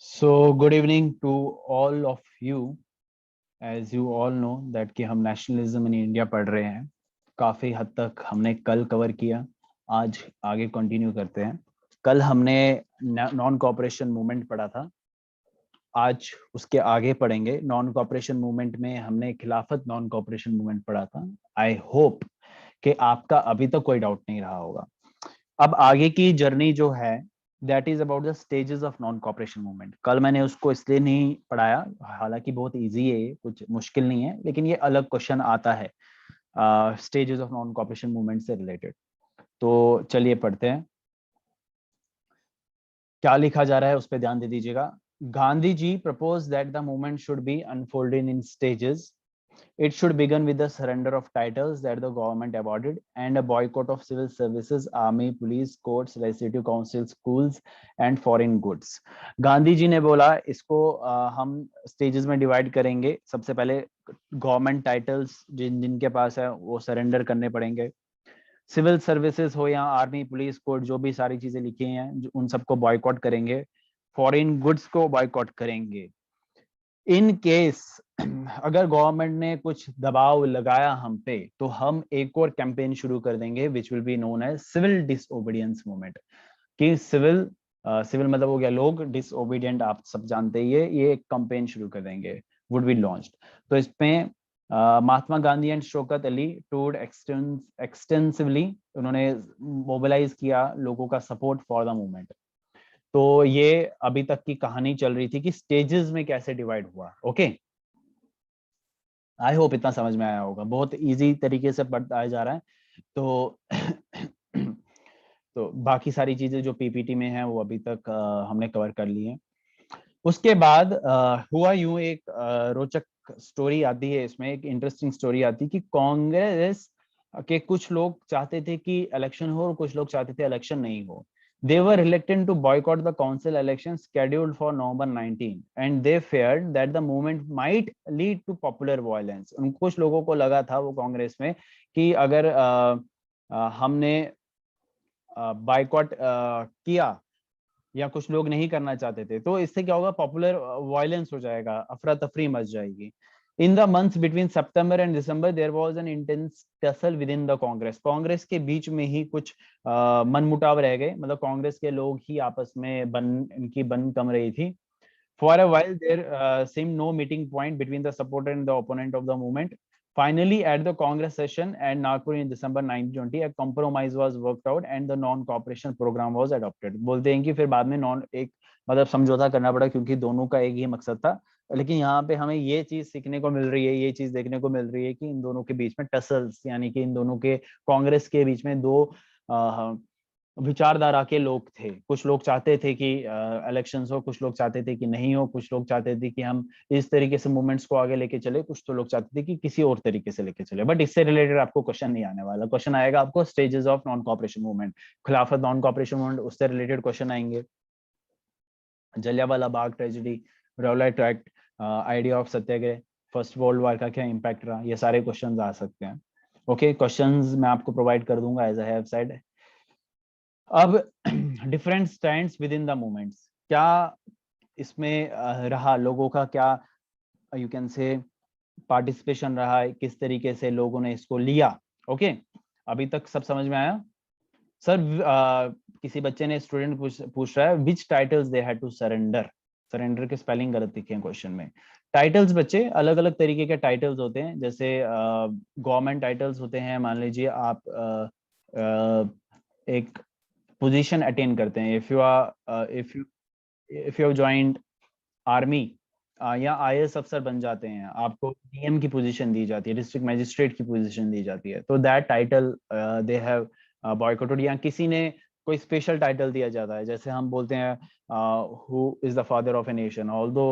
So good evening to all of you. As you all know that कि हम nationalism in India पढ़ रहे हैं। काफी हद तक हमने कल कवर किया, आज आगे कंटिन्यू करते हैं। कल हमने नॉन कॉपरेशन मूवमेंट पढ़ा था, आज उसके आगे पढ़ेंगे। नॉन कॉपरेशन मूवमेंट में हमने खिलाफत नॉन कॉपरेशन मूवमेंट पढ़ा था। आई होप कि आपका अभी तक कोई डाउट नहीं रहा होगा। अब आगे की जर्नी जो है that is about the stages of non cooperation movement. कल मैंने उसको इसलिए नहीं पढ़ाया, हालांकि बहुत इजी है, ये कुछ मुश्किल नहीं है, लेकिन ये अलग क्वेश्चन आता है stages of non cooperation movement से रिलेटेड। तो चलिए पढ़ते हैं क्या लिखा जा रहा है, उस पर ध्यान दे दीजिएगा। Gandhi ji propose that the movement should be unfolded in stages. It should begin with the surrender of titles that the government awarded and a boycott of civil services, army, police, courts, legislative council, schools and foreign goods. Gandhi ji ने बोला इसको हम stages में divide करेंगे। सबसे पहले government titles जिनके पास है वो सरेंडर करने पड़ेंगे। सिविल सर्विसेज हो या आर्मी, पुलिस, कोर्ट, जो भी सारी चीजें लिखी हैं उन सबको बॉयकॉट करेंगे। फॉरेन गुड्स को बॉयकॉट करेंगे। इन केस अगर गवर्नमेंट ने कुछ दबाव लगाया हम पे तो हम एक और कैंपेन शुरू कर देंगे which will be known as civil disobedience movement. कि सिविल मतलब हो गया लोग, डिसओबीडियंट आप सब जानते ही है, ये एक कैंपेन शुरू कर देंगे, वुड बी लॉन्च्ड। तो इसमें महात्मा गांधी एंड शौकत अली टूर्ड एक्सटेंसिवली, उन्होंने मोबिलाइज किया लोगों का सपोर्ट फॉर द मूवमेंट। तो ये अभी तक की कहानी चल रही थी कि स्टेजेस में कैसे डिवाइड हुआ। ओके, आई होप इतना समझ में आया होगा, बहुत इजी तरीके से पढ़ाया जा रहा है। तो तो बाकी सारी चीजें जो पीपीटी में है वो अभी तक हमने कवर कर ली है। उसके बाद हुआ यूं, एक रोचक स्टोरी आती है इसमें, एक इंटरेस्टिंग स्टोरी आती है कि कांग्रेस के कुछ लोग चाहते थे कि इलेक्शन हो और कुछ लोग चाहते थे इलेक्शन नहीं हो। They were reluctant to boycott the council elections scheduled for November 19 and they feared that the movement might lead to popular violence. उन कुछ लोगों को लगा था वो कांग्रेस में कि अगर हमने बाइकॉट किया या कुछ लोग नहीं करना चाहते थे तो इससे क्या होगा, पॉपुलर वायलेंस हो जाएगा, अफरा तफरी मच जाएगी। In the months between September and December there was an intense tussle within the Congress. Congress के बीच में ही कुछ मनमुटाव रह गए, मतलब कांग्रेस के लोग ही आपस में इनकी बन कम रही थी। For a while, there seemed no meeting point between the supporter and the opponent of the movement. Finally, at the Congress session at Nagpur in December 1920, a compromise was worked out and the non-cooperation program was adopted. बोलते हैं कि फिर बाद में एक मतलब समझौता करना पड़ा क्योंकि दोनों का एक ही मकसद था। लेकिन यहाँ पे हमें ये चीज सीखने को मिल रही है, ये चीज देखने को मिल रही है कि इन दोनों के बीच में टसल्स, यानी कि इन दोनों के कांग्रेस के बीच में दो विचारधारा के लोग थे। कुछ लोग चाहते थे कि इलेक्शंस हो, कुछ लोग चाहते थे कि नहीं हो, कुछ लोग चाहते थे कि हम इस तरीके से मूवमेंट्स को आगे लेके चले, कुछ तो लोग चाहते थे कि किसी और तरीके से लेके चले। बट इससे रिलेटेड आपको क्वेश्चन नहीं आने वाला, क्वेश्चन आएगा आपको stages of non cooperation movement, Khilafat non cooperation movement, उससे रिलेटेड क्वेश्चन आएंगे। Jallianwala Bagh tragedy, Rowlatt act, idea of satyagraha, first world war का क्या इम्पैक्ट रहा, ये सारे क्वेश्चन आ सकते हैं। ओके, क्वेश्चंस मैं आपको प्रोवाइड कर दूंगा एज आई हैव सेड। अब different stands with in the movements, क्या इसमें रहा लोगों का, क्या यू कैन से पार्टिसिपेशन रहा है, किस तरीके से लोगों ने इसको लिया। ओके, अभी तक सब समझ में आया? सर किसी बच्चे ने, स्टूडेंट पूछ रहा है which titles they had to surrender. Surrender के स्पेलिंग गलत लिखे हैं क्वेश्चन में। टाइटल्स बच्चे अलग अलग तरीके के टाइटल्स होते हैं, जैसे गवर्नमेंट टाइटल्स होते हैं। मान लीजिए आप एक पोजीशन अटेन करते हैं, इफ यू ज्वाइंट आर्मी या आईएएस अफसर बन जाते हैं, आपको डीएम की पोजीशन दी जाती है, डिस्ट्रिक्ट मजिस्ट्रेट की पोजीशन दी जाती है, तो that title they have boycotted. या किसी ने कोई स्पेशल टाइटल दिया जाता है, जैसे हम बोलते हैं who is the father of a nation, although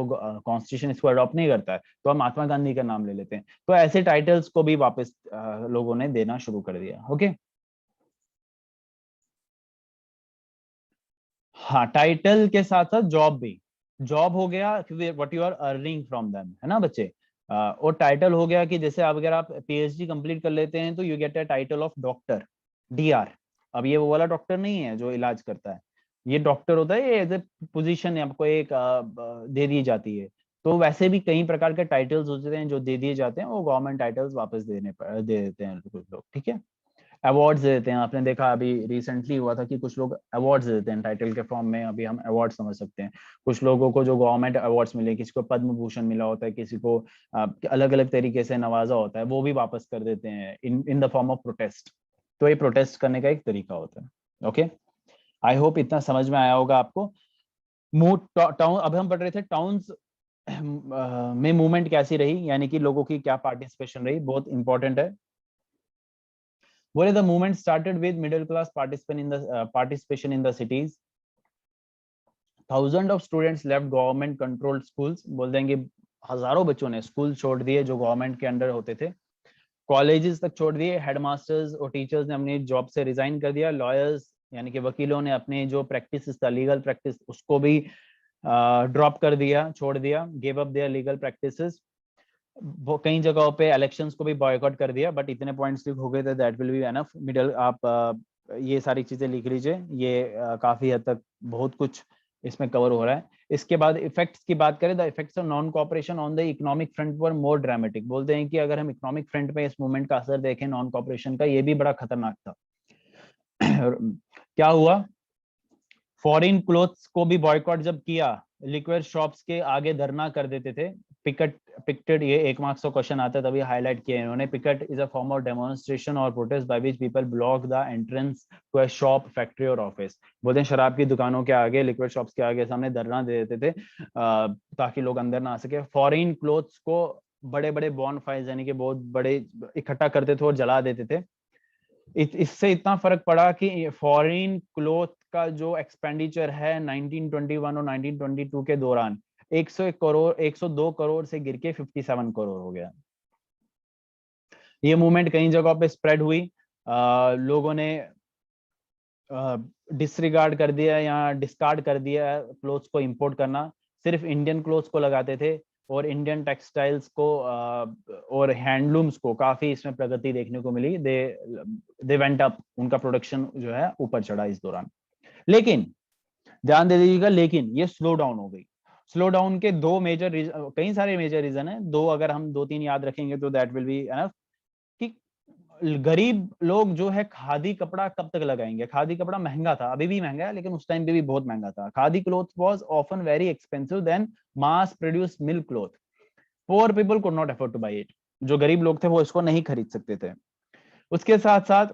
constitution इसको अडॉप्ट नहीं करता है तो हम महात्मा गांधी का नाम ले लेते हैं। तो ऐसे टाइटल्स को भी वापस लोगों ने देना शुरू कर दिया। ओके, हाँ, टाइटल के साथ साथ जॉब भी। जॉब हो गया what you are earning from them, है ना बच्चे। और टाइटल हो गया कि जैसे अब अगर आप पीएचडी कंप्लीट कर लेते हैं तो you get a title of doctor, DR. अब ये वो वाला डॉक्टर नहीं है जो इलाज करता है, ये डॉक्टर होता है, ये एज ए पोजीशन आपको एक दे दी जाती है। तो वैसे भी कई प्रकार के टाइटल्स होते हैं जो दे दिए जाते हैं, वो गवर्नमेंट टाइटल्स वापस दे देते हैं कुछ लोग, ठीक है। अवार्ड्स देते हैं, आपने देखा अभी रिसेंटली हुआ था कि कुछ लोग अवार्ड्स देते हैं टाइटल के फॉर्म में, अभी हम अवार्ड समझ सकते हैं। कुछ लोगों को जो गवर्नमेंट अवार्ड्स मिले, किसी को पद्म भूषण मिला होता है, किसी को अलग अलग तरीके से नवाजा होता है, वो भी वापस कर देते हैं in the form of protest. तो ये प्रोटेस्ट करने का एक तरीका होता है। ओके, आई होप इतना समझ में आया होगा आपको। टाउन, अब हम पढ़ रहे थे टाउन्स में मूवमेंट कैसी रही, यानी कि लोगों की क्या पार्टिसिपेशन रही, बहुत इंपॉर्टेंट है। बोले the movement started with middle class participation in the cities. Thousand of students left government controlled schools, बोल देंगे हजारों बच्चों ने स्कूल छोड़ दिए जो गवर्नमेंट के अंडर होते थे। कॉलेजेस तक छोड़ दिए, हेडमास्टर्स और टीचर्स ने अपनी जॉब से रिजाइन कर दिया। लॉयर्स यानी कि वकीलों ने अपने जो प्रैक्टिस था, लीगल प्रैक्टिस, उसको भी ड्रॉप कर दिया, छोड़ दिया, give up their legal practices. वो कई जगहों पे इलेक्शंस को भी बॉयकॉट कर दिया, बट इतने पॉइंट्स लिख हो गए थे, that will be enough. Middle आप ये सारी चीजें लिख लीजिए, ये काफी हद तक बहुत कुछ इसमें कवर हो रहा है। इसके बाद इफेक्ट्स की बात करें, the effects of non cooperation on the economic front were more dramatic. बोलते हैं कि अगर हम इकोनॉमिक फ्रंट पे इस मूवमेंट का असर देखें नॉन कोऑपरेशन का, ये भी बड़ा खतरनाक था। क्या हुआ, फॉरेन क्लोथ्स को भी बॉयकॉट जब किया, लिक्विड शॉप्स के आगे धरना कर देते थे। पिकेटेड, ये 1 मार्क्स का क्वेश्चन आता है तभी हाईलाइट किया इन्होंने। Picket is a form of demonstration और protest by which people block the entrance to a shop, factory और ऑफिस। बोलते हैं शराब की दुकानों के आगे, लिक्विड शॉप्स के आगे सामने धरना दे देते थे ताकि लोग अंदर ना आ सके। फॉरेन क्लोथ्स को बड़े बड़े बॉन फायर्स यानी कि बहुत बड़े इकट्ठा करते थे और जला देते थे। इससे इतना फर्क पड़ा कि फॉरेन क्लोथ का जो एक्सपेंडिचर है 1921 और 1922 के दौरान 101 करोड़ 102 करोड़ से गिर के 57 करोड़ हो गया। ये मूवमेंट कई जगहों पे स्प्रेड हुई, लोगों ने डिसरिगार्ड कर दिया या डिस्कार्ड कर दिया क्लोथ्स को इंपोर्ट करना, सिर्फ इंडियन क्लोथ्स को लगाते थे और इंडियन टेक्सटाइल्स को और हैंडलूम्स को काफी इसमें प्रगति देखने को मिली। दे वेंट अप, उनका प्रोडक्शन जो है ऊपर चढ़ा इस दौरान। लेकिन ध्यान दे दीजिएगा, लेकिन ये स्लो डाउन हो गई। स्लो डाउन के दो मेजर, कई सारे मेजर रीजन है, दो अगर हम 2-3 याद रखेंगे तो दैट विल बी एनफ। कि गरीब लोग जो है खादी कपड़ा कब तक लगाएंगे, खादी कपड़ा महंगा था, अभी भी महंगा है लेकिन उस टाइम पे भी बहुत महंगा था। Khadi cloth was often very expensive then mass produced milk cloth, poor people could not afford to buy it. जो गरीब लोग थे वो इसको नहीं खरीद सकते थे। उसके साथ साथ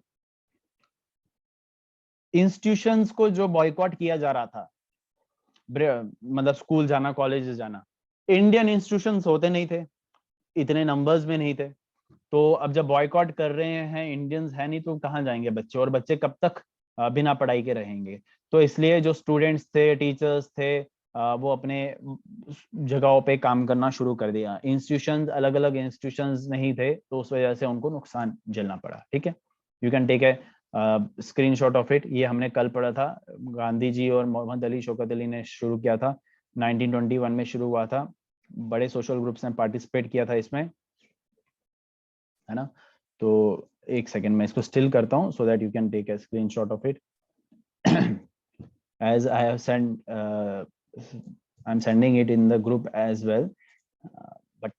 इंस्टीट्यूशंस को जो बॉयकॉट किया जा रहा था, मतलब स्कूल जाना, कॉलेज जाना, इंडियन इंस्टीट्यूशंस होते नहीं थे, इतने नंबर्स में नहीं थे। तो अब जब बॉयकॉट कर रहे हैं, इंडियंस है नहीं, तो कहाँ जाएंगे बच्चे, और बच्चे कब तक बिना पढ़ाई के रहेंगे। तो इसलिए जो स्टूडेंट्स थे, टीचर्स थे, वो अपने जगहों पे काम करना शुरू कर दिया। इंस्टीट्यूशंस, अलग अलग इंस्टीट्यूशंस नहीं थे, तो उस वजह से उनको नुकसान झेलना पड़ा। ठीक है, you can take a screenshot of it. ये हमने कल पढ़ा था, गांधी जी और मोहम्मद अली शौकत अली ने शुरू किया था, 1921 में शुरू हुआ था। बड़े सोशल ग्रुप्स ने पार्टिसिपेट किया था इसमें, है ना। तो एक सेकेंड में इसको स्टिल करता हूँ so that you can take a screenshot of it. as I have sent I'm sending it in the group as well, but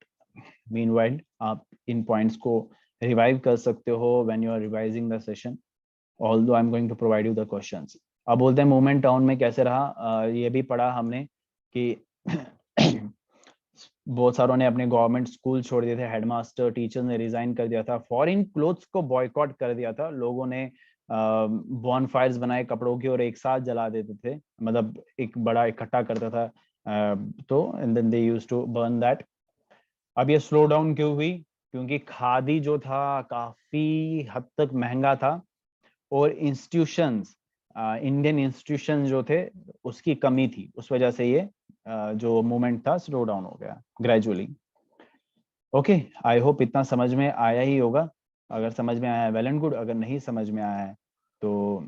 meanwhile आप इन पॉइंट्स को रिवाइव कर सकते हो when you are revising the session, although I'm going to provide you the questions. अब बोलते हैं movement town में कैसे रहा। ये भी पढ़ा हमने कि बहुत सारों ने अपने गवर्नमेंट स्कूल छोड़ दिए थे, हेडमास्टर टीचर ने रिजाइन कर दिया था, फॉरेन क्लोथ्स को बॉयकॉट कर दिया था, लोगों ने बॉन फायर्स बनाए कपड़ों की और एक साथ जला देते थे, मतलब एक बड़ा इकट्ठा करता था, तो and then they used to burn that. अब ये स्लो डाउन क्यों हुई, क्योंकि खादी जो था काफी हद तक महंगा था और इंस्टीट्यूशंस, इंडियन इंस्टीट्यूशन जो थे उसकी कमी थी, उस वजह से ये जो मूवमेंट था स्लो डाउन हो गया ग्रेजुअली। ओके, आई होप इतना समझ में आया ही होगा। अगर समझ में आया है वेल एंड गुड, अगर नहीं समझ में आया है तो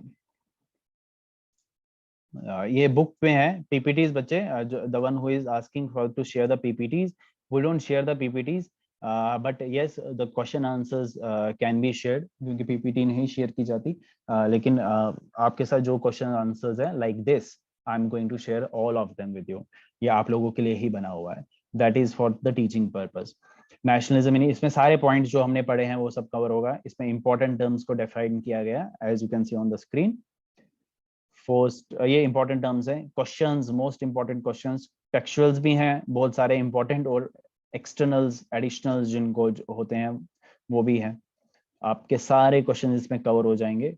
ये बुक में है पीपीटीज बच्चे, the one who is asking for to share the PPTs, we don't share the PPTs. But yes the question answers can be shared, क्योंकि पीपीटी नहीं शेयर की जाती, लेकिन आपके साथ जो क्वेश्चन आंसर्स है like this, I am going to share all of them with you. ये आप लोगों के लिए ही बना हुआ है, that is for the teaching purpose. Nationalism, इसमें सारे पॉइंट्स जो हमने पढ़े हैं वो सब कवर होगा। इसमें इंपॉर्टेंट टर्म्स को डिफाइन किया गया as you can see on the screen. First ये इंपॉर्टेंट टर्म्स हैं, questions, most important questions, textuals भी हैं बहुत सारे इंपॉर्टेंट, और एक्सटर्नल्स एडिशनल्स जिनको होते हैं वो भी हैं। आपके सारे क्वेश्चन इसमें कवर हो जाएंगे।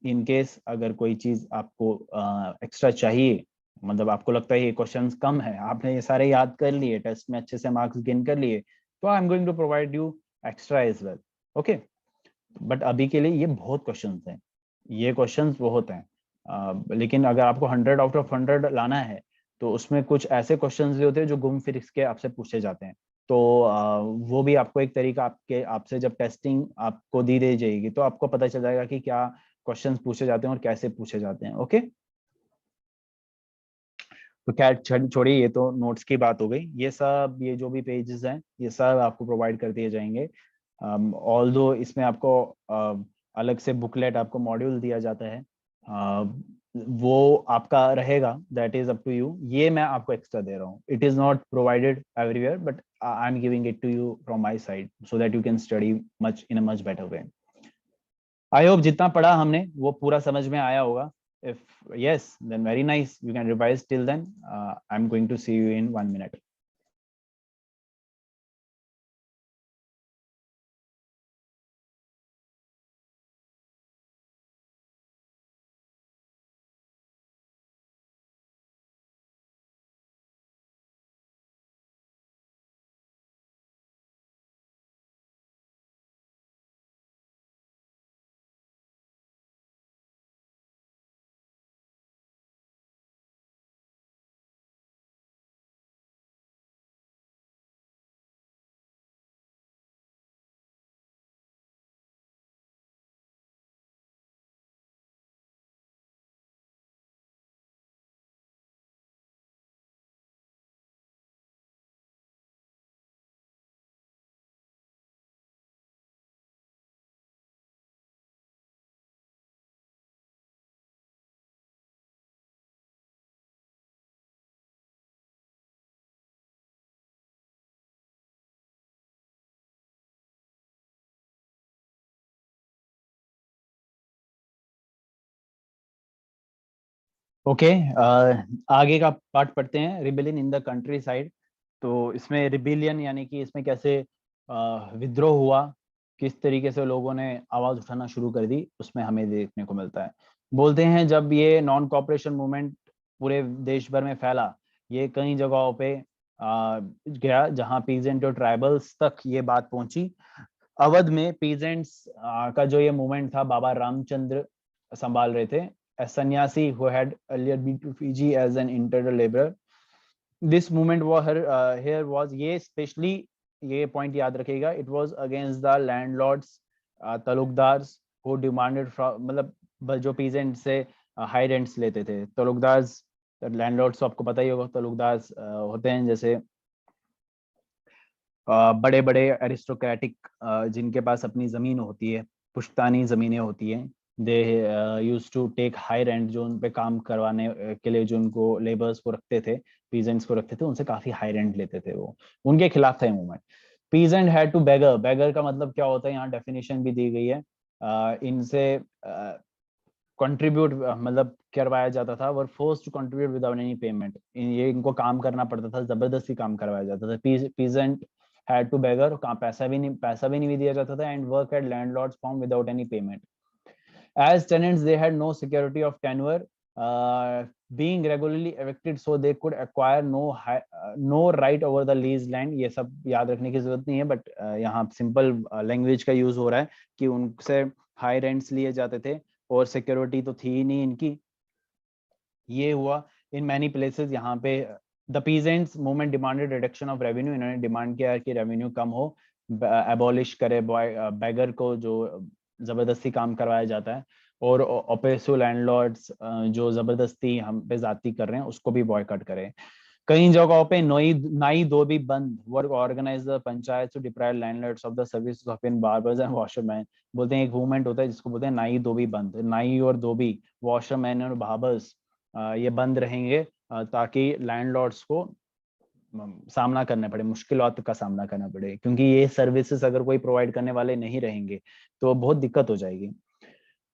इन केस अगर कोई चीज आपको एक्स्ट्रा चाहिए, मतलब आपको लगता है ये क्वेश्चंस कम है, आपने ये सारे याद कर लिए, टेस्ट में अच्छे से मार्क्स गेन कर लिए, तो I am going to provide you extra as well. Okay, but अभी के लिए ये बहुत क्वेश्चंस हैं, ये क्वेश्चंस बहुत हैं। लेकिन अगर आपको 100 आउट ऑफ 100 लाना है, तो उसमें कुछ ऐसे क्वेश्चंस भी होते हैं जो घूम फिर के आपसे पूछे जाते हैं। तो वो भी आपको एक तरीका, आपसे जब टेस्टिंग आपको दी जाएगी तो आपको पता चल जाएगा कि क्या क्वेश्चंस पूछे जाते हैं और कैसे पूछे जाते हैं। ओके, तो क्या छोड़िए, ये तो नोट्स की बात हो गई। ये सब, ये जो भी पेजेस हैं ये सब आपको प्रोवाइड कर दिए जाएंगे। ऑल्दो इसमें आपको अलग से बुकलेट, आपको मॉड्यूल दिया जाता है, वो आपका रहेगा, that is up to you. ये मैं आपको एक्स्ट्रा दे रहा हूँ, it is not provided everywhere, but I am giving it to you from my side so that you can study much in a much better way. I hope जितना पढ़ा हमने वो पूरा समझ में आया होगा। If yes, then very nice. You can revise till then. I'm going to see you in 1 minute. Okay, आगे का पार्ट पढ़ते हैं, rebellion in the country side. तो इसमें रिबेलियन यानी कि इसमें कैसे विद्रोह हुआ, किस तरीके से लोगों ने आवाज उठाना शुरू कर दी, उसमें हमें देखने को मिलता है। बोलते हैं जब ये नॉन कॉपरेशन मूवमेंट पूरे देश भर में फैला, ये कई जगहों पे गया जहां पीजेंट और ट्राइबल्स तक ये बात पहुंची। अवध में पीजेंट्स का जो ये मूवमेंट था, बाबा रामचंद्र संभाल रहे थे, a sannyasi who had earlier been to Fiji as an intern laborer. This movement was here was, ये स्पेशली ये पॉइंट याद रखिएगा, it was against the landlords, taluqdars who demanded from, मतलब जो पीजेंट से हाई रेंट्स लेते थे। तालुकदार्स, लैंडलॉर्ड्स तो आपको पता ही होगा, तालुकदार्स होते हैं जैसे बड़े बड़े एरिस्टोक्रेटिक, जिनके पास अपनी जमीन होती है, पुश्तानी जमीनें होती हैं। They use to take high rent, जो उन पे काम करवाने के लिए जो उनको लेबर्स को रखते थे, पीजेंट्स को रखते थे, उनसे काफी हाई रेंट लेते थे वो, उनके खिलाफ था ये मूवमेंट। पीजेंट हैड टू बेगर, बेगर का मतलब क्या होता है यहाँ डेफिनेशन भी दी गई है। इनसे कंट्रीब्यूट मतलब करवाया जाता था, were force to contribute without any payment, ये इनको काम करना पड़ता था, जबरदस्ती काम करवाया जाता था। पीजेंट हैड टू बेगर, कहाँ पैसा भी नहीं दिया जाता था, and work at landlords farm without any payment. As tenants they had no security of tenure, being regularly evicted so they could acquire no right over the leased land। ये सब याद रखने की जरूरत नहीं है, बट यहाँ सिंपल लैंग्वेज का यूज हो रहा है कि उनसे हाई रेंट्स लिए जाते थे और सिक्योरिटी तो थी ही नहीं इनकी। ये हुआ इन मैनी प्लेसेस। यहाँ पे the peasants movement demanded reduction of revenue, इन्होंने डिमांड किया कि रेवेन्यू कम हो, एबॉलिश करे बैगर को जो जबरदस्ती काम करवाया जाता है, और ओपेसो लैंडलॉर्ड्स जो जबरदस्ती हम पे जाती कर रहे हैं उसको भी बॉयकॉट करें। कई जगहों पे नाई धोबी बंद, work organize the panchayat to deprive landlords of the services of in barbers and washerman. बोलते हैं एक मूवमेंट होता है जिसको बोलते हैं नाई धोबी बंद, नाई और धोबी, वॉशरमैन और बार्बर्स ये बंद रहेंगे ताकि लैंडलॉर्ड्स को सामना करना पड़े, मुश्किलात का सामना करना पड़े, क्योंकि ये सर्विसेज अगर कोई प्रोवाइड करने वाले नहीं रहेंगे तो बहुत दिक्कत हो जाएगी।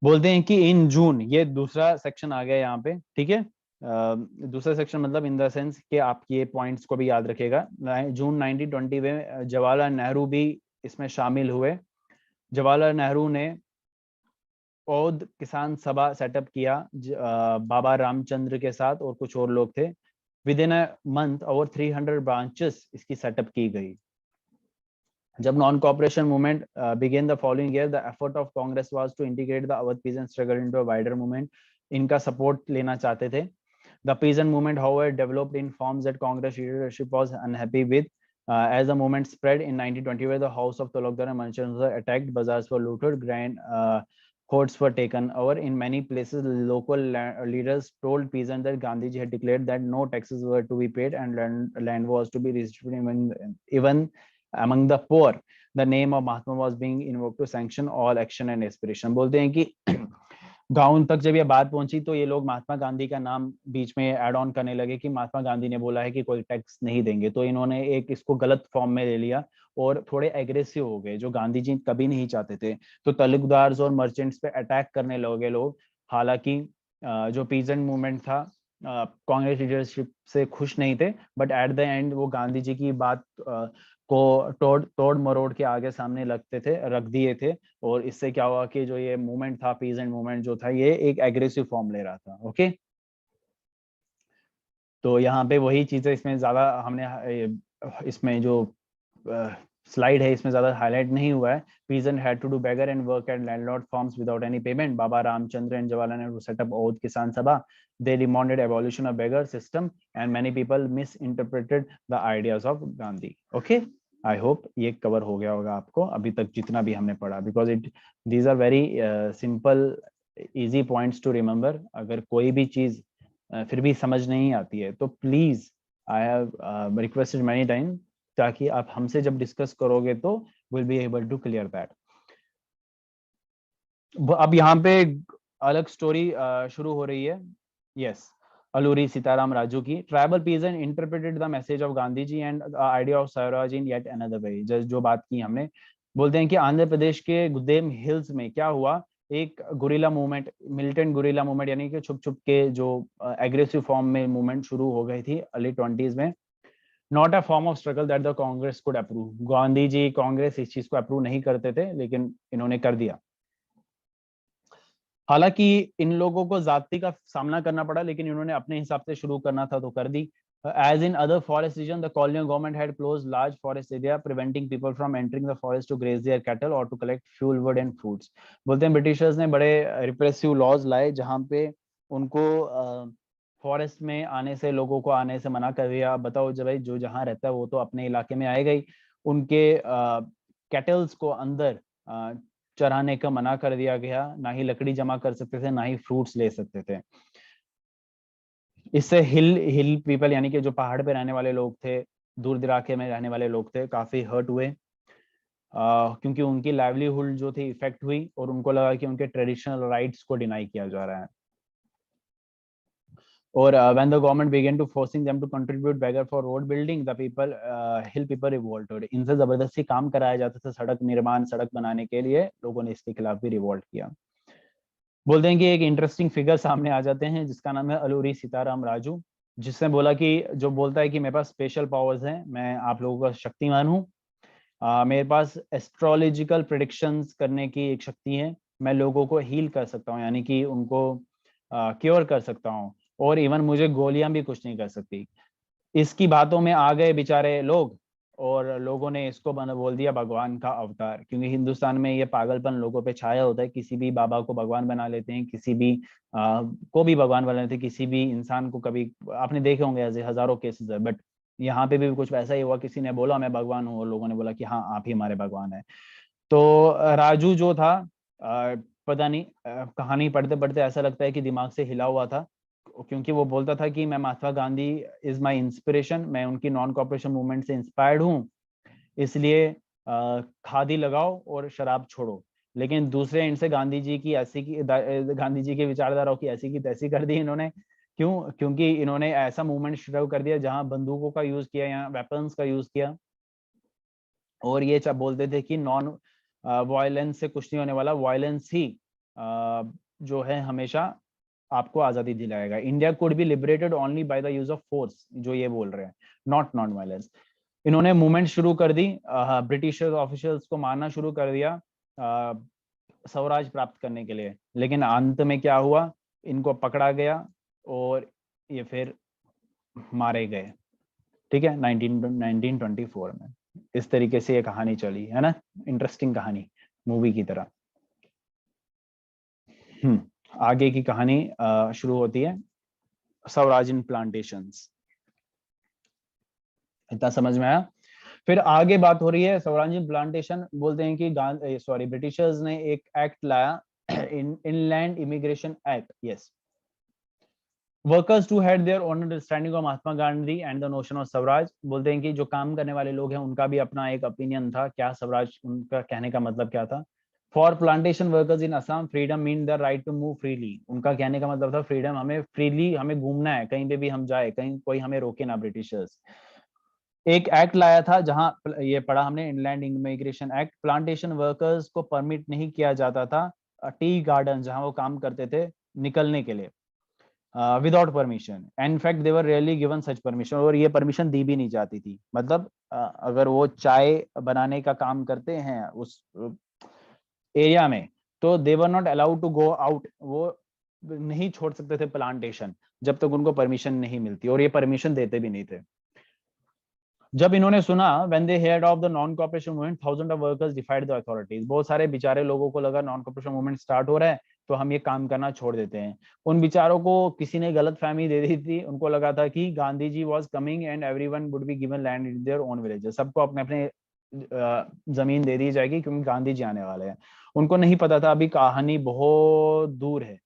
बोलते हैं कि इन जून, ये दूसरा सेक्शन आ गया यहाँ पे, ठीक है। दूसरा सेक्शन मतलब इन द सेंस कि आप ये पॉइंट्स को भी याद रखेगा। जून 1920 में जवाहरलाल नेहरू भी इसमें शामिल हुए। जवाहरलाल नेहरू ने औद किसान सभा सेटअप किया बाबा रामचंद्र के साथ, और कुछ और लोग थे। Within a month over 300 branches इसकी सेटअप की गई। जब non cooperation movement began the following year, the effort of Congress was to integrate the Awadh peasant struggle into a wider movement. इनका सपोर्ट लेना चाहते थे। The peasant movement, however, developed in forms that Congress leadership was unhappy with. As the movement spread in 1920, where the house of Talukdar and Manchans were attacked, bazaars were looted, grand forts were taken over. In many places, local leaders told peasants that Gandhiji had declared that no taxes were to be paid and land was to be redistributed even among the poor. The name of Mahatma was being invoked to sanction all action and aspiration. बोलते हैं कि गांव तक जब ये बात पहुंची तो ये लोग महात्मा गांधी का नाम बीच में ऐड ऑन करने लगे कि महात्मा गांधी ने बोला है कि कोई टैक्स नहीं देंगे, तो इन्होंने एक इसको गलत फॉर्म में ले लिया और थोड़े एग्रेसिव हो गए, जो गांधी जी कभी नहीं चाहते थे। तो तलुकदार्स और मर्चेंट्स पे अटैक करने लगे लोग। हालांकि जो पीजेंट मूवमेंट था कांग्रेस लीडरशिप से खुश नहीं थे, बट एट द एंड वो गांधी जी की बात को तोड़ मरोड़ के आगे सामने रख दिए थे। और इससे क्या हुआ कि जो ये मूवमेंट था, पीजेंट मूवमेंट जो था, ये एक एग्रेसिव फॉर्म ले रहा था। ओके, तो यहाँ पे वही चीजें इसमें ज्यादा हमने इसमें जो स्लाइड है इसमें ज्यादा हाईलाइट नहीं हुआ है। Peasant had to do begar and work at landlord farms without any payment. Baba Ramchandra and Jawaharlal Nehru set up Awadh Kisan Sabha. They demanded abolition of begar system and many people misinterpreted the ideas of Gandhi. Okay, I hope ये cover हो गया होगा आपको अभी तक जितना भी हमने पढ़ा, because these are very simple easy points to remember. अगर कोई भी चीज फिर भी समझ नहीं आती है तो please, I have requested many time, ताकि आप हमसे जब डिस्कस करोगे तो will be able to clear that. अब यहाँ पे अलग स्टोरी शुरू हो रही है। यस, अलूरी सीताराम राजू की। Tribal peasant interpreted the message of Gandhi ji and idea of swaraj in yet another way. जो बात की हमने, बोलते हैं कि आंध्र प्रदेश के गुद्देम हिल्स में क्या हुआ, एक guerrilla movement, militant guerrilla movement, यानी कि छुप छुप के जो एग्रेसिव फॉर्म में मूवमेंट शुरू हो गई थी अर्ली 20s में। Not a form of struggle that the Congress could approve. Gandhi ji, Congress इस चीज को अप्रूव नहीं करते थे, लेकिन इन्होंने कर दिया। हालांकि इन लोगों को जाति का सामना करना पड़ा, लेकिन इन्होंने अपने हिसाब से शुरू करना था तो कर दी। As in other forest region, the colonial government had closed large forest area, preventing people from entering the forest to graze their cattle or to collect fuel wood and fruits. बोलते हैं ब्रिटिशर्स ने बड़े repressive laws लाए जहां पे उनको forest में आने से, लोगों को आने से मना कर दिया। बताओ जब भाई जो जहां रहता है वो तो अपने इलाके में आएगा ही। उनके कैटल्स को अंदर चराने का मना कर दिया गया, ना ही लकड़ी जमा कर सकते थे, ना ही फ्रूट्स ले सकते थे। इससे हिल पीपल, यानी कि जो पहाड़ पे रहने वाले लोग थे, दूर दराके में रहने वाले लोग थे, काफी हर्ट हुए, क्योंकि उनकी लाइवलीहुड जो थी इफेक्ट हुई और उनको लगा कि उनके ट्रेडिशनल राइट्स को डिनाई किया जा रहा है। और when the government began to forcing them to contribute beggar for road building, the people hill people revolted. इनसे जबरदस्ती काम कराया जाता था सड़क निर्माण, सड़क बनाने के लिए, लोगों ने इसके खिलाफ भी रिवोल्ट किया। बोलते हैं कि एक इंटरेस्टिंग फिगर सामने आ जाते हैं जिसका नाम है अलूरी सीताराम राजू, जिसने बोला कि, जो बोलता है कि मेरे पास स्पेशल पावर्स हैं, मैं आप लोगों का शक्तिमान हूँ, मेरे पास एस्ट्रोलॉजिकल प्रेडिक्शंस करने की एक शक्ति है, मैं लोगों को हील कर सकता हूँ, यानी कि उनको क्योर कर सकता हूँ, और इवन मुझे गोलियां भी कुछ नहीं कर सकती। इसकी बातों में आ गए बेचारे लोग, और लोगों ने इसको बोल दिया भगवान का अवतार, क्योंकि हिंदुस्तान में ये पागलपन लोगों पे छाया होता है। किसी भी बाबा को भगवान बना लेते हैं, किसी भी को भी भगवान बना लेते हैं, किसी भी इंसान को। कभी आपने देखे होंगे ऐसे हजारों केसेस है, बट यहाँ पे भी कुछ वैसा ही हुआ। किसी ने बोला मैं भगवान हूँ, और लोगों ने बोला कि हाँ आप ही हमारे भगवान है। तो राजू जो था, पता नहीं, कहानी पढ़ते पढ़ते ऐसा लगता है कि दिमाग से हिला हुआ था, क्योंकि वो बोलता था कि मैं Mahatma Gandhi is my inspiration, मैं उनकी नॉन कॉपरेशन मूवमेंट से इंस्पायर्ड हूँ, इसलिए खादी लगाओ और शराब छोड़ो। लेकिन दूसरे एंड से गांधी जी की गांधी जी की विचारधाराओं की ऐसी की तैसी कर दी इन्होंने। क्यों? क्योंकि इन्होंने ऐसा मूवमेंट शुरू कर दिया जहां बंदूकों का यूज किया या वेपन्स का यूज किया, और ये बोलते थे कि नॉन वायलेंस से कुछ नहीं होने वाला, वायलेंस ही जो है हमेशा आपको आजादी दिलाएगा। India could be liberated only by the use of force, जो ये बोल रहे हैं, नॉट नॉन वायलेंस। इन्होंने मूवमेंट शुरू कर दी, ब्रिटिश ऑफिशियल्स को मारना शुरू कर दिया स्वराज प्राप्त करने के लिए। लेकिन अंत में क्या हुआ, इनको पकड़ा गया और ये फिर मारे गए। ठीक है, 1924 में। इस तरीके से ये कहानी चली है ना, इंटरेस्टिंग कहानी, मूवी की तरह। आगे की कहानी शुरू होती है स्वराज इन प्लांटेशंस। इतना समझ में आया? फिर आगे बात हो रही है स्वराज इन प्लांटेशन। बोलते हैं कि ब्रिटिशर्स ने एक एक्ट लाया, inland immigration act. Yes, workers too had their own understanding of Mahatma Gandhi and the notion of swaraj. बोलते हैं कि जो काम करने वाले लोग हैं उनका भी अपना एक ओपिनियन था, क्या स्वराज, उनका कहने का मतलब क्या था। For plantation workers in Assam freedom mean the right to move freely. उनका कहने का मतलब था फ्रीडम, हमें फ्रीली हमें घूमना है, कहीं पे भी हम जाए, कहीं कोई हमें रोके ना ब्रिटिशर्स। एक एक्ट लाया था जहां ये पढ़ा हमने, inland immigration act. Plantation workers को परमिट नहीं किया जाता था टी गार्डन जहां वो काम करते थे निकलने के लिए without permission. In fact they were really given such permission, और ये परमिशन दी भी नहीं जाती थी। मतलब अगर वो चाय बनाने का काम करते हैं उस एरिया में, तो they were not allowed to go out, वो नहीं छोड़ सकते थे प्लांटेशन जब तक उनको परमिशन नहीं मिलती, और ये परमिशन देते भी नहीं थे। जब इन्होंने सुना, when they heard of the non cooperation movement, thousands of workers defied the authorities। बहुत सारे बेचारे लोगों को लगा नॉन कॉपरेशन मूवमेंट स्टार्ट हो रहा है तो हम ये काम करना छोड़ देते हैं। उन बेचारों को किसी ने गलत फहमी दे दी थी, उनको लगा था कि Gandhi ji was coming and everyone would be given land in their own villages, सबको अपने अपने जमीन दे दी जाएगी क्योंकि गांधी जी आने वाले हैं। उनको नहीं पता था अभी कहानी बहुत दूर है।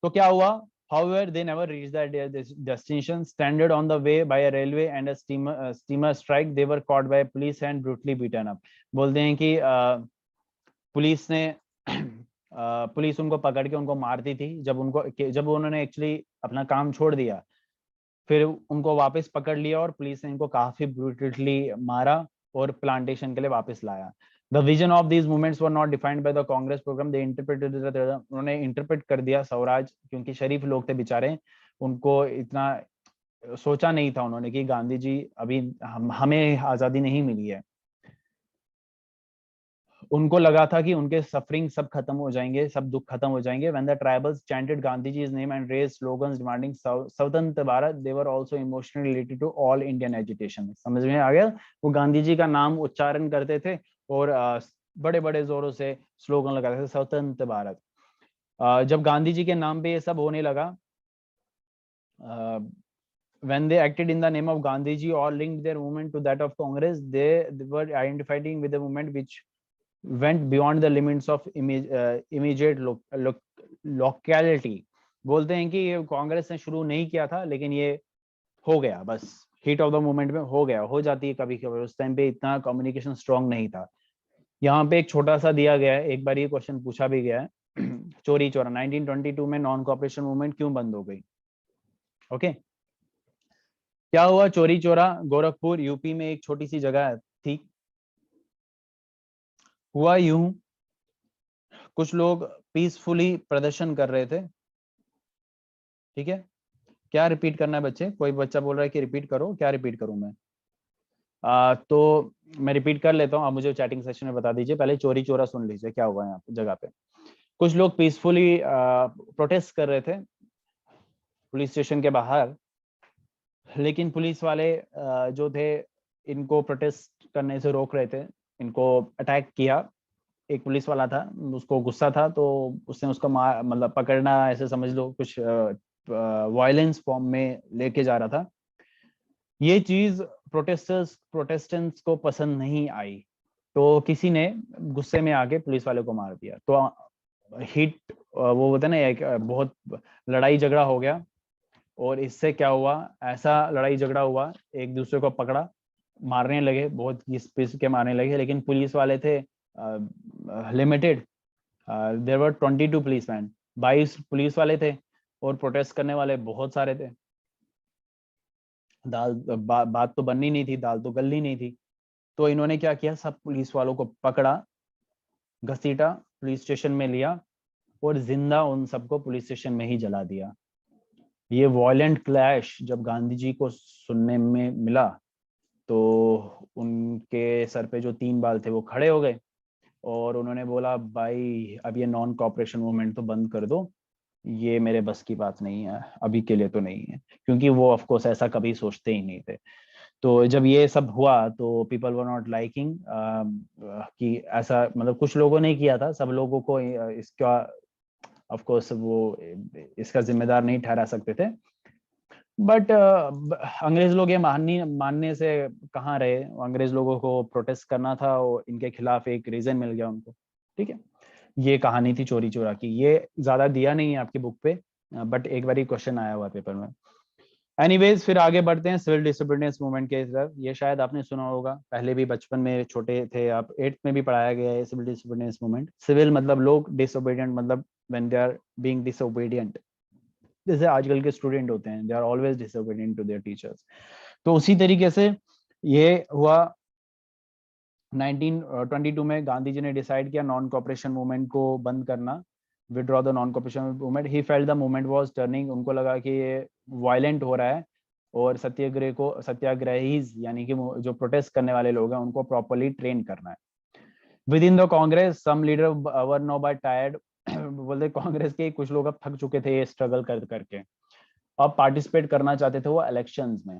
तो क्या हुआ, however they never reached their destination, stranded on the way by a railway and a steamer strike, they were caught by police and brutally beaten up। बोलते हैं कि पुलिस ने पुलिस उनको पकड़ के उनको मारती थी जब उन्होंने एक्चुअली अपना काम छोड़ दिया। फिर उनको वापस पकड़ लिया और पुलिस ने इनको काफी ब्रूटली मारा और प्लांटेशन के लिए वापस लाया। The vision of these movements were not defined by the Congress program. They interpreted उन्होंने इंटरप्रेट कर दिया स्वराज, क्योंकि शरीफ लोग थे बेचारे, उनको इतना सोचा नहीं था उन्होंने कि गांधी जी अभी हमें आजादी नहीं मिली है। उनको लगा था कि उनके सफरिंग सब खत्म हो जाएंगे, सब दुख खत्म हो जाएंगे। When the tribals chanted Gandhiji's name and raised slogans demanding स्वतंत्र Bharat, they were also emotionally related to all Indian agitation। समझ में आ गया? वो गांधी जी का नाम उच्चारण करते थे और बड़े बड़े जोरों से स्लोगन लगाते थे, स्वतंत्र भारत। जब गांधी जी के नाम पे ये सब होने लगा, when they acted in the name of Gandhiji or linked their movement to that of Congress, they were identifying with a movement which went beyond the limits of immediate locality। बोलते हैं कि ये कांग्रेस ने शुरू नहीं किया था, लेकिन ये हो गया, बस हीट ऑफ द मूवमेंट में हो गया, हो जाती है कभी कभी, उस टाइम पे इतना कम्युनिकेशन स्ट्रांग नहीं था। यहाँ पे एक छोटा सा दिया गया है, एक बार ये क्वेश्चन पूछा भी गया है चोरी चोरा 1922 में नॉन कॉपरेशन मूवमेंट क्यों बंद हो गई? ओके, क्या हुआ? चोरी चोरा गोरखपुर यूपी में एक छोटी सी जगह थी। हुआ यूं, कुछ लोग पीसफुली प्रदर्शन कर रहे थे। ठीक है, क्या रिपीट करना है बच्चे? कोई बच्चा बोल रहा है कि रिपीट करो, क्या रिपीट करूं मैं? तो मैं रिपीट कर लेता हूँ, आप मुझे चैटिंग सेक्शन में बता दीजिए। पहले चोरी चोरा सुन लीजिए क्या हुआ यहाँ पे जगह पे। कुछ लोग पीसफुली प्रोटेस्ट कर रहे थे पुलिस स्टेशन के बाहर, लेकिन पुलिस वाले जो थे इनको प्रोटेस्ट करने से रोक रहे थे, इनको अटैक किया। एक पुलिस वाला था, उसको गुस्सा था तो उसने उसको मतलब पकड़ना ऐसे समझ लो, कुछ वायलेंस फॉर्म में लेके जा रहा था। ये चीज प्रोटेस्टेंट्स को पसंद नहीं आई, तो किसी ने गुस्से में आके पुलिस वाले को मार दिया। तो हीट, वो होता है ना, एक बहुत लड़ाई झगड़ा हो गया, और इससे क्या हुआ, ऐसा लड़ाई झगड़ा हुआ, एक दूसरे को पकड़ा, मारने लगे, बहुत घिस पिस के मारने लगे, लेकिन पुलिस वाले थे limited. There were 22 policeman, 22 police वाले थे, और प्रोटेस्ट करने वाले बहुत सारे थे। बात तो बननी नहीं थी, दाल तो गलनी नहीं थी। तो इन्होंने क्या किया, सब पुलिस वालों को पकड़ा, घसीटा, पुलिस स्टेशन में लिया, और जिंदा उन सबको पुलिस स्टेशन में ही जला दिया। ये वॉयलेंट क्लैश जब गांधी जी को सुनने में मिला, तो उनके सर पे जो 3 बाल थे वो खड़े हो गए, और उन्होंने बोला, भाई अब ये नॉन कॉपरेशन मूवमेंट तो बंद कर दो, ये मेरे बस की बात नहीं है, अभी के लिए तो नहीं है। क्योंकि वो ऑफ कोर्स ऐसा कभी सोचते ही नहीं थे। तो जब ये सब हुआ तो पीपल वर नॉट लाइकिंग कि ऐसा, मतलब कुछ लोगों ने किया था, सब लोगों को इसका ऑफ कोर्स वो इसका जिम्मेदार नहीं ठहरा सकते थे। बट अंग्रेज लोग ये मानने से कहाँ रहे, अंग्रेज लोगों को प्रोटेस्ट करना था, और इनके खिलाफ एक रीजन मिल गया उनको। ठीक है, ये कहानी थी चोरी चोरा की। ये ज्यादा दिया नहीं है आपकी बुक पे, बट एक बार ही क्वेश्चन आया हुआ पेपर में। एनीवेज, फिर आगे बढ़ते हैं सिविल डिसोबीडियंस मूवमेंट के तरफ। ये शायद आपने सुना होगा, पहले भी बचपन में छोटे थे आप, 8th में भी पढ़ाया गया है सिविल डिसोबीडियंस मूवमेंट। सिविल मतलब लोग, डिसोबीडियंट मतलब when they are being disobedient. जैसे आजकल के स्टूडेंट होते हैं, they are always disobedient to their teachers. तो उसी तरीके से ये हुआ 1922 में। गांधी जी ने डिसाइड किया नॉन कॉपरेशन मूवमेंट को बंद करना, withdraw the non cooperation movement. He felt the movement was turning, उनको लगा कि ये वायलेंट हो रहा है, और सत्याग्रह को, सत्याग्रहीज यानी कि जो प्रोटेस्ट करने वाले लोग हैं उनको प्रॉपरली ट्रेन करना है। Within the Congress some leader were no by tired, बोलते कांग्रेस के कुछ लोग अब थक चुके थे ये स्ट्रगल कर करके, अब पार्टिसिपेट करना चाहते थे वो इलेक्शंस में,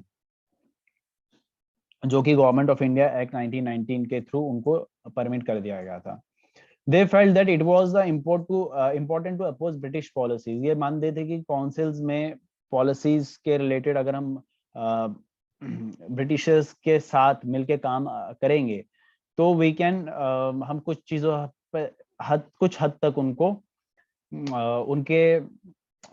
जो कि गवर्नमेंट ऑफ इंडिया एक्ट 1919 के थ्रू उनको परमिट कर दिया गया था। They felt that it was the important to oppose British policies। ये मानते थे कि काउंसिल्स में पॉलिसीज के रिलेटेड अगर हम ब्रिटिशर्स के साथ मिलके काम करेंगे, तो वी कैन, हम कुछ चीजों पर कुछ हद तक उनको उनके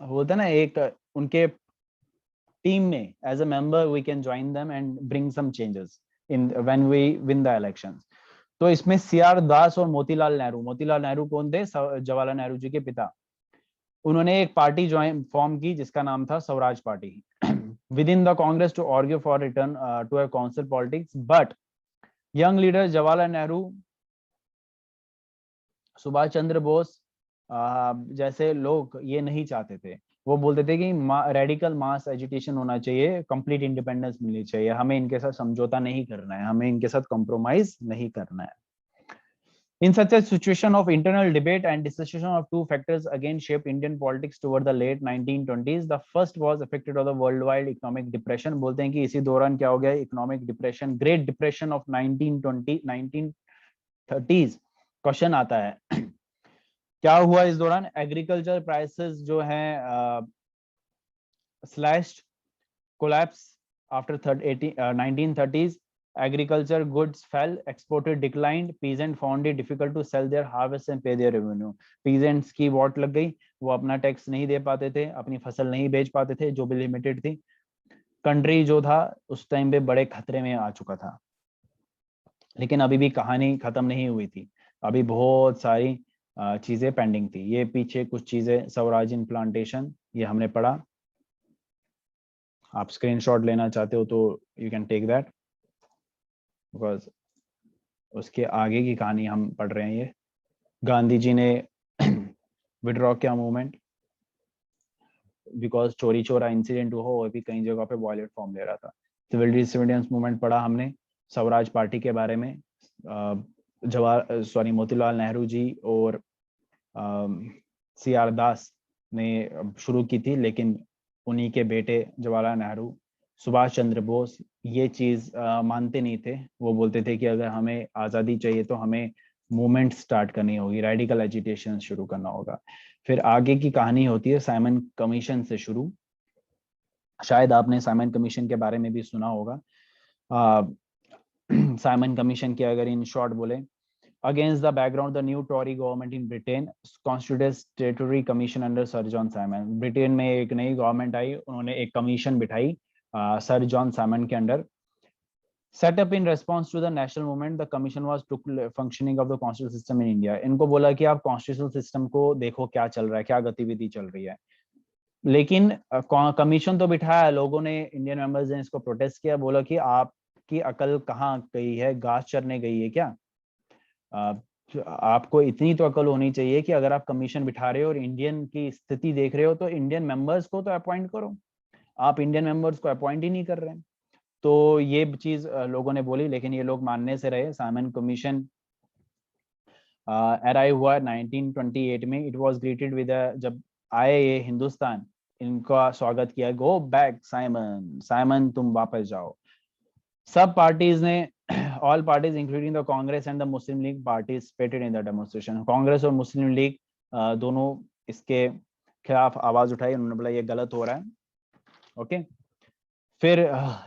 होता है ना, एक उनके टीम में as a member we can join them and bring some changes in when we win the elections. तो इसमें सीआर दास और मोतीलाल नेहरू, मोतीलाल नेहरू कौन थे, जवाहरलाल नेहरू जी के पिता, उन्होंने एक पार्टी ज्वाइन फॉर्म की जिसका नाम था Swaraj Party within the Congress to argue for return to a council politics. But young leader Jawaharlal Nehru, Subhash Chandra Bose जैसे लोग ये नहीं चाहते थे। वो बोलते थे कि रेडिकल मास एजुटेशन होना चाहिए, कंप्लीट इंडिपेंडेंस मिलनी चाहिए, हमें इनके साथ समझौता नहीं करना है, हमें इनके साथ कॉम्प्रोमाइज नहीं करना है। In such a situation of internal debate and discussion of two factors again shaped Indian politics toward the late 1920s. The first was affected of the worldwide economic depression। बोलते हैं कि इसी दौरान क्या हो गया, economic depression, great depression of 1920 1930s। Question आता है क्या हुआ इस दौरान, एग्रीकल्चर प्राइसेस जो हैं slashed, collapse after 1930s। Agriculture goods fell, exported declined, peasant found it difficult to sell their harvest and pay their revenue। peasants की what लग गई, वो अपना टैक्स नहीं दे पाते थे, अपनी फसल नहीं बेच पाते थे जो भी लिमिटेड थी। कंट्री जो था उस टाइम पे बड़े खतरे में आ चुका था। लेकिन अभी भी कहानी खत्म नहीं हुई थी, अभी बहुत सारी चीजें पेंडिंग थी। ये पीछे कुछ चीजें, स्वराज इन प्लांटेशन, ये हमने पढ़ा। आप स्क्रीनशॉट लेना चाहते हो तो you can take that, because उसके आगे की कहानी हम पढ़ रहे हैं। ये गांधी जी ने विड्रॉ किया मूवमेंट, बिकॉज चोरी चोरा इंसिडेंट हुआ, वो भी कई जगह पे वॉयलेंट फॉर्म ले रहा था। सिविल डिसोबीडियंस मूवमेंट पढ़ा हमने, स्वराज पार्टी के बारे में, मोतीलाल नेहरू जी और सी आर दास ने शुरू की थी, लेकिन उन्हीं के बेटे जवाहरलाल नेहरू, सुभाष चंद्र बोस ये चीज मानते नहीं थे। वो बोलते थे कि अगर हमें आज़ादी चाहिए तो हमें मूवमेंट स्टार्ट करनी होगी, रेडिकल एजिटेशन शुरू करना होगा। फिर आगे की कहानी होती है साइमन कमीशन से शुरू। शायद आपने साइमन कमीशन के बारे में भी सुना होगा। साइमन कमीशन के अगर इन शॉर्ट बोले, Against the background, the new Tory government in Britain constituted a statutory commission under Sir John Simon. Britain में एक नई गवर्नमेंट आई, उन्होंने एक कमीशन बिठाई सर जॉन साइमन के under. Set up in response to the national movement, the commission was took functioning of the constitutional system in India. इनको बोला कि आप constitutional system को देखो क्या चल रहा है, क्या गतिविधि चल रही है. लेकिन कमीशन तो बिठाया, लोगों ने, इंडियन मेंबर्स ने इसको प्रोटेस्ट किया, बोला कि आपकी अकल कहाँ गई है, घास चरने गई है क्या? आपको इतनी तो अकल होनी चाहिए कि अगर आप कमीशन बिठा रहे हो और इंडियन की स्थिति देख रहे हो तो इंडियन मेंबर्स को तो अपॉइंट करो. आप इंडियन मेंबर्स को अपॉइंट ही नहीं कर रहे हैं. तो ये चीज लोगों ने बोली, लेकिन ये लोग मानने से रहे. साइमन कमीशन अराइव हुआ 1928 में. इट वाज ग्रीटेड विद, जब आए ये हिंदुस्तान, इनका स्वागत किया, गो बैक साइमन, साइमन तुम वापस जाओ. सब पार्टीज ने, all parties including the Congress and the Muslim league participated in the demonstration. Congress और मुस्लिम लीग दोनों इसके खिलाफ आवाज उठाई. उन्होंने बोला ये गलत हो रहा है. ओके. फिर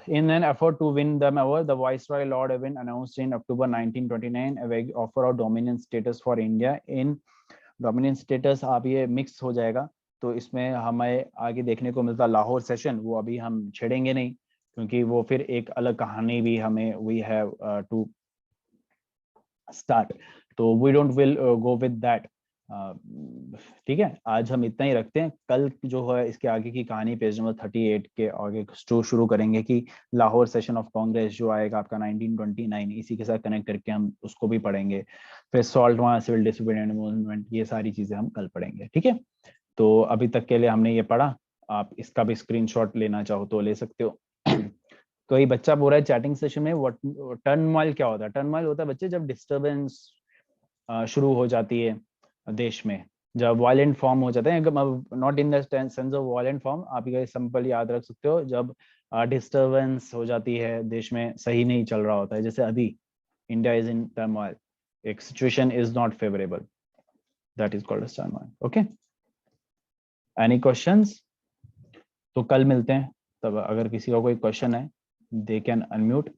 in an effort to win them over, the Viceroy Lord Irwin announced in October 1929 a vague offer of dominion status for India. In dominion status आप ये मिक्स हो जाएगा, तो इसमें हमें आगे देखने को मिलता लाहौर सेशन, वो अभी हम छेड़ेंगे नहीं क्योंकि वो फिर एक अलग कहानी भी हमें वी हैव टू स्टार्ट. तो we don't will go with that. ठीक है, आज हम इतना ही रखते हैं. कल जो है इसके आगे की कहानी पेज नंबर 38 के आगे शुरू करेंगे कि लाहौर सेशन ऑफ कांग्रेस जो आएगा आपका 1929, इसी के साथ कनेक्ट करके हम उसको भी पढ़ेंगे. फिर सॉल्ट वहाँ सिविल डिसिप्लिन मूवमेंट, ये सारी चीजें हम कल पढ़ेंगे. ठीक है, तो अभी तक के लिए हमने ये पढ़ा. आप इसका भी स्क्रीनशॉट लेना चाहो तो ले सकते हो. कोई बच्चा बोल रहा है चैटिंग सेशन में टर्मोइल क्या होता है? टर्मोइल होता है बच्चे जब डिस्टर्बेंस शुरू हो जाती है देश में, जब वायलेंट फॉर्म हो जाते हैं. Not in the sense of violent form, आप ये सिंपल याद रख सकते हो, जब डिस्टर्बेंस हो जाती है देश में, सही नहीं चल रहा होता है. जैसे अभी इंडिया इज इन टर्मोइल, एक situation is not favourable, that is called as turmoil. Okay, any questions? तो कल मिलते हैं. तब अगर किसी का कोई क्वेश्चन है, दे कैन अनम्यूट.